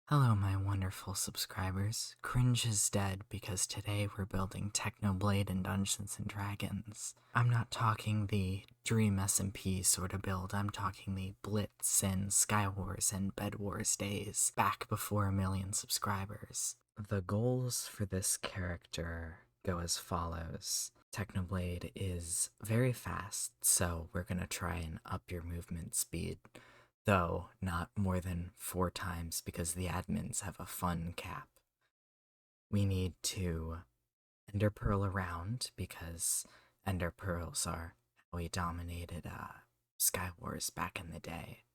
Hello, my wonderful subscribers. Cringe is dead because today we're building Technoblade and Dungeons and Dragons. I'm not talking the Dream SMP sort of build, I'm talking the Blitz and Skywars and Bed Wars days, back before 1 million subscribers. The goals for this character go as follows. Technoblade is very fast, so we're gonna try and up your movement speed, though not more than 4 times because the admins have a fun cap. We need to Ender Pearl around because Ender Pearls are how we dominated Skywars back in the day.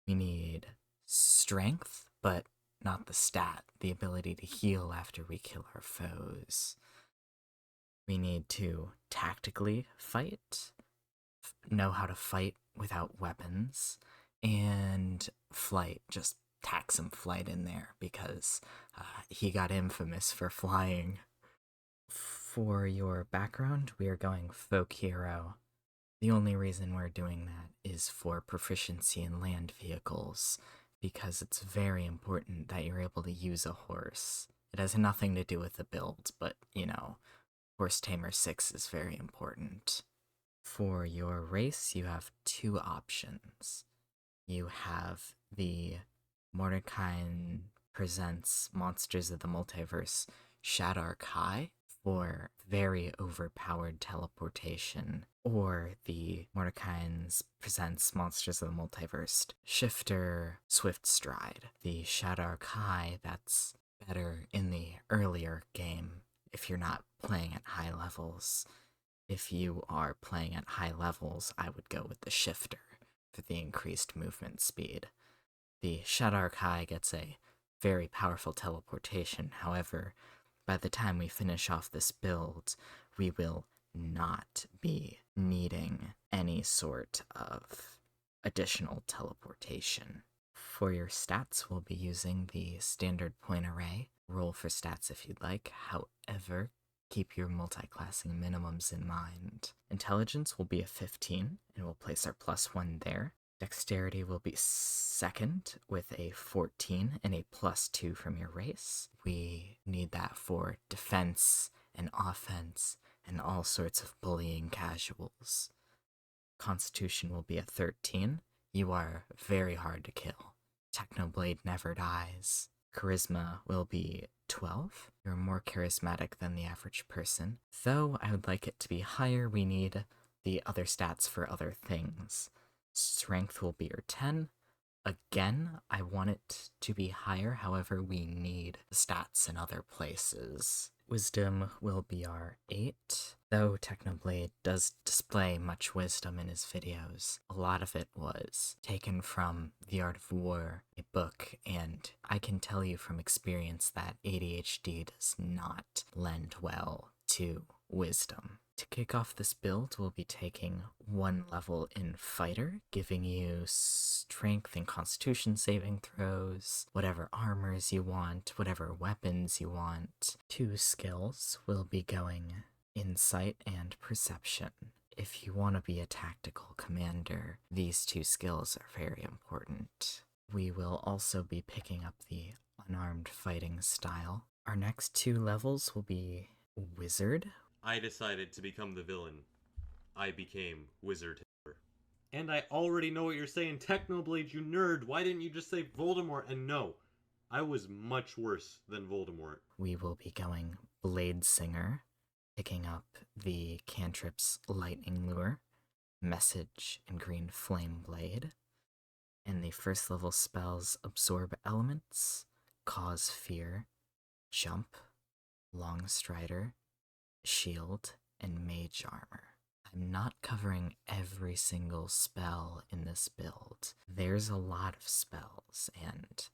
We need strength, but not the stat, the ability to heal after we kill our foes. We need to tactically fight, know how to fight without weapons, and flight. Just tack some flight in there because he got infamous for flying. For your background, we are going folk hero. The only reason we're doing that is for proficiency in land vehicles, because it's very important that you're able to use a horse. It has nothing to do with the build, but Horse Tamer 6 is very important. For your race, you have 2 options. You have the Mordecai Presents Monsters of the Multiverse Shadar Kai for very overpowered teleportation, or the Mordecai Presents Monsters of the Multiverse Shifter Swift Stride. The Shadar Kai, that's better in the earlier game if you're not playing at high levels. If you are playing at high levels, I would go with the Shifter for the increased movement speed. The Shadar Kai gets a very powerful teleportation, however, by the time we finish off this build, we will not be needing any sort of additional teleportation. For your stats, we'll be using the standard point array. Roll for stats if you'd like, however, keep your multi-classing minimums in mind. Intelligence will be a 15, and we'll place our +1 there. Dexterity will be second with a 14 and a +2 from your race. We need that for defense and offense and all sorts of bullying casuals. Constitution will be a 13. You are very hard to kill. Technoblade never dies. Charisma will be 12. You're more charismatic than the average person. Though I would like it to be higher, we need the other stats for other things. Strength will be your 10. Again, I want it to be higher, however, we need the stats in other places. Wisdom will be our 8. Though Technoblade does display much wisdom in his videos, a lot of it was taken from The Art of War, a book, and I can tell you from experience that ADHD does not lend well to wisdom. To kick off this build, we'll be taking 1 level in Fighter, giving you strength and constitution saving throws, whatever armors you want, whatever weapons you want. 2 skills will be going Insight and Perception. If you want to be a tactical commander, these 2 skills are very important. We will also be picking up the unarmed fighting style. Our next 2 levels will be Wizard. I decided to become the villain. I became Wizard. And I already know what you're saying, Technoblade, you nerd. Why didn't you just say Voldemort? And no, I was much worse than Voldemort. We will be going Blade Singer, picking up the cantrips Lightning Lure, Message, and Green Flame Blade. And the first level spells Absorb Elements, Cause Fear, Jump, Long Strider, Shield, and Mage Armor. I'm not covering every single spell in this build. There's a lot of spells, and,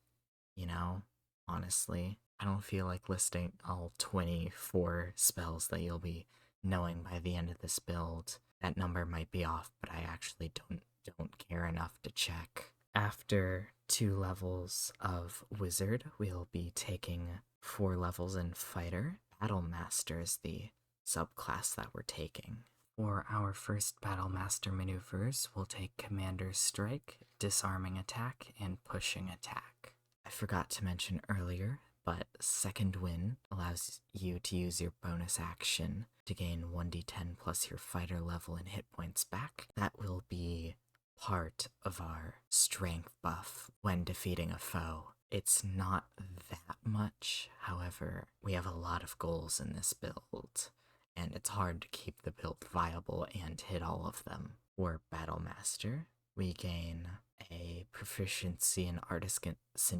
honestly, I don't feel like listing all 24 spells that you'll be knowing by the end of this build. That number might be off, but I actually don't care enough to check. After 2 levels of Wizard, we'll be taking 4 levels in Fighter. Battlemaster is the subclass that we're taking. For our first Battlemaster maneuvers, we'll take Commander's Strike, Disarming Attack, and Pushing Attack. I forgot to mention earlier, but Second Wind allows you to use your bonus action to gain 1d10 plus your fighter level and hit points back. That will be part of our strength buff when defeating a foe. It's not that much, however, we have a lot of goals in this build, and it's hard to keep the build viable and hit all of them. For Battle Master, we gain a proficiency in artisan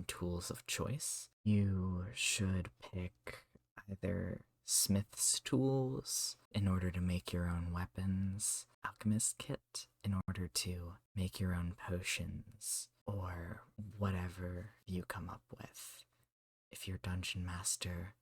tools of choice. You should pick either smith's tools in order to make your own weapons, alchemist kit in order to make your own potions, or whatever you come up with. If your dungeon master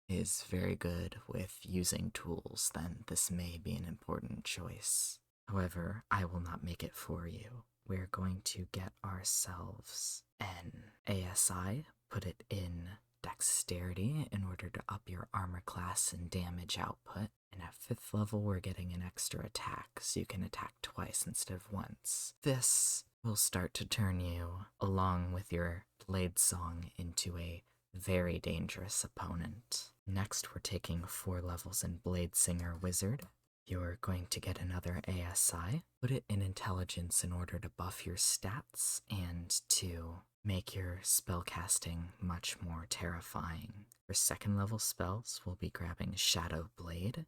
is very good with using tools, then this may be an important choice. However, I will not make it for you. We're going to get ourselves an ASI, put it in dexterity in order to up your armor class and damage output. And at 5th level, we're getting an extra attack, so you can attack twice instead of once. This will start to turn you, along with your blade song, into a very dangerous opponent. Next, we're taking 4 levels in Blade Singer Wizard. You're going to get another ASI, put it in intelligence in order to buff your stats and to make your spellcasting much more terrifying. For 2nd level spells, we'll be grabbing Shadow Blade,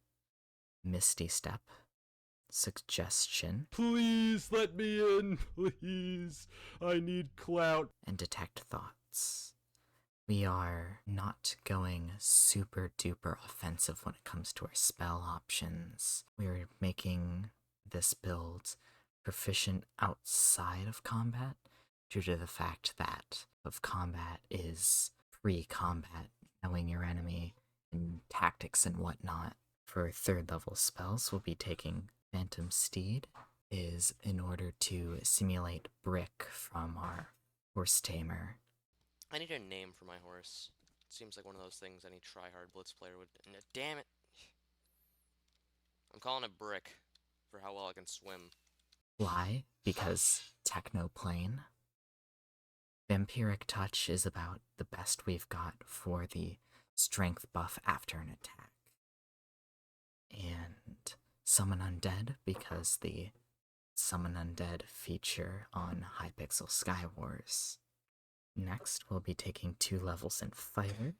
Misty Step, Suggestion, Please let me in, please. I need clout. and Detect Thoughts. We are not going super duper offensive when it comes to our spell options. We're making this build proficient outside of combat due to the fact that of combat is pre-combat, knowing your enemy and tactics and whatnot. For 3rd level spells, we'll be taking Phantom Steed, is in order to simulate Brick from our Horse Tamer. I need a name for my horse. It seems like one of those things any try-hard blitz player would... Damn it! I'm calling it Brick, for how well I can swim. Fly, because Technoplane. Vampiric Touch is about the best we've got for the strength buff after an attack. And Summon Undead, because the Summon Undead feature on Hypixel Skywars. Next, we'll be taking 2 levels in Fighter.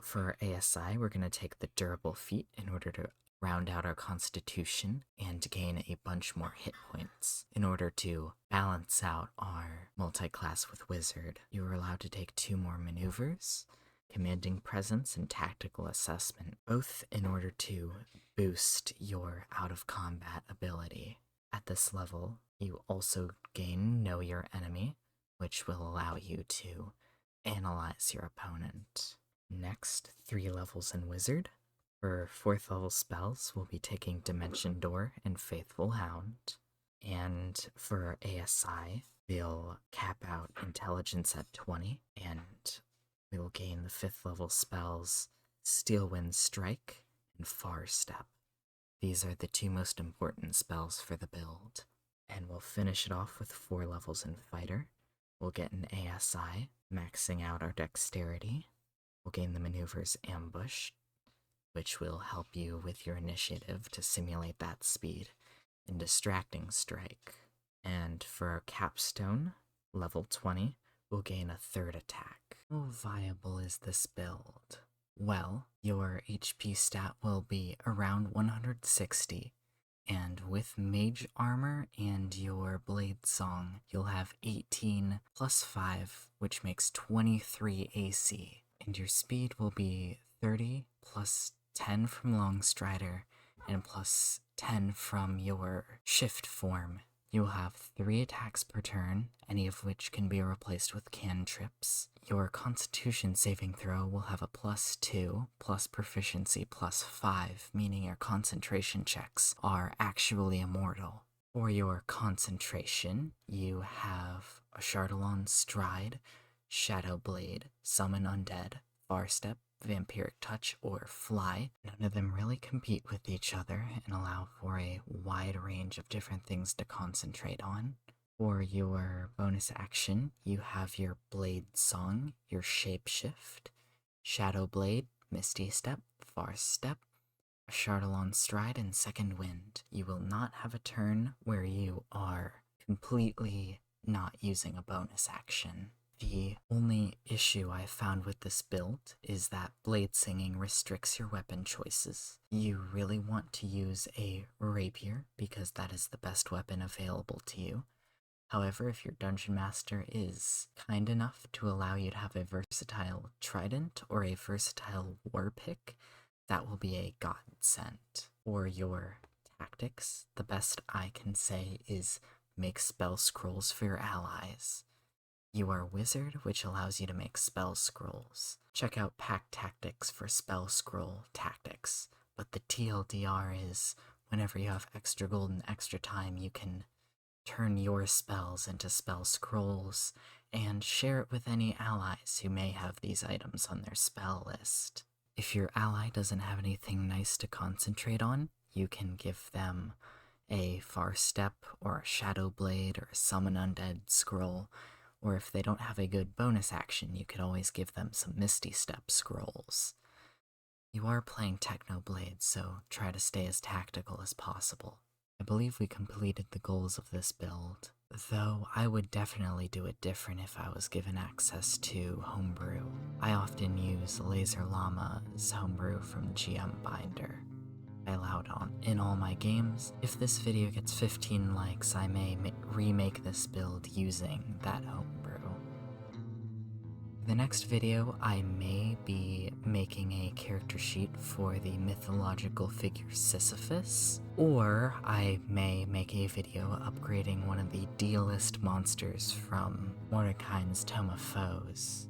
For ASI, we're going to take the Durable Feat in order to round out our constitution and gain a bunch more hit points. In order to balance out our multi-class with Wizard, you are allowed to take 2 more maneuvers, Commanding Presence and Tactical Assessment, both in order to boost your out-of-combat ability. At this level, you also gain Know Your Enemy, which will allow you to analyze your opponent. Next, 3 levels in Wizard. For 4th level spells, we'll be taking Dimension Door and Faithful Hound. And for ASI, we'll cap out Intelligence at 20, and we'll gain the 5th level spells Steelwind Strike and Far Step. These are the 2 most important spells for the build. And we'll finish it off with 4 levels in Fighter. We'll get an ASI, maxing out our dexterity. We'll gain the maneuvers Ambush, which will help you with your initiative to simulate that speed, and Distracting Strike. And for our capstone, level 20, we'll gain a 3rd attack. How viable is this build? Well, your HP stat will be around 160, and with Mage Armor and your Blade Song, you'll have 18 plus 5, which makes 23 AC. And your speed will be 30 plus 10 from Longstrider and plus 10 from your Shift form. You will have 3 attacks per turn, any of which can be replaced with cantrips. Your Constitution saving throw will have a +2, plus proficiency +5, meaning your concentration checks are actually immortal. For your concentration, you have a Chardalon Stride, Shadow Blade, Summon Undead, Far Step, Vampiric Touch, or Fly. None of them really compete with each other and allow for a wide range of different things to concentrate on. For your bonus action, you have your Blade Song, your Shapeshift, Shadow Blade, Misty Step, Far Step, a Chardalon Stride, and Second Wind. You will not have a turn where you are completely not using a bonus action. The only issue I found with this build is that Blade Singing restricts your weapon choices. You really want to use a Rapier because that is the best weapon available to you. However, if your Dungeon Master is kind enough to allow you to have a versatile Trident or a versatile War Pick, that will be a godsend. For your tactics, the best I can say is make spell scrolls for your allies. You are Wizard, which allows you to make spell scrolls. Check out Pack Tactics for spell scroll tactics, but the TLDR is whenever you have extra gold and extra time, you can turn your spells into spell scrolls and share it with any allies who may have these items on their spell list. If your ally doesn't have anything nice to concentrate on, you can give them a Far Step or a Shadow Blade or a Summon Undead scroll, or if they don't have a good bonus action, you could always give them some Misty Step scrolls. You are playing Technoblade, so try to stay as tactical as possible. I believe we completed the goals of this build, though I would definitely do it different if I was given access to Homebrew. I often use Laser Llama's Homebrew from GM Binder. I allow it in all my games. If this video gets 15 likes, I may remake this build using that Homebrew. The next video, I may be making a character sheet for the mythological figure Sisyphus, or I may make a video upgrading one of the D-list monsters from Mordekai's Tome of Foes.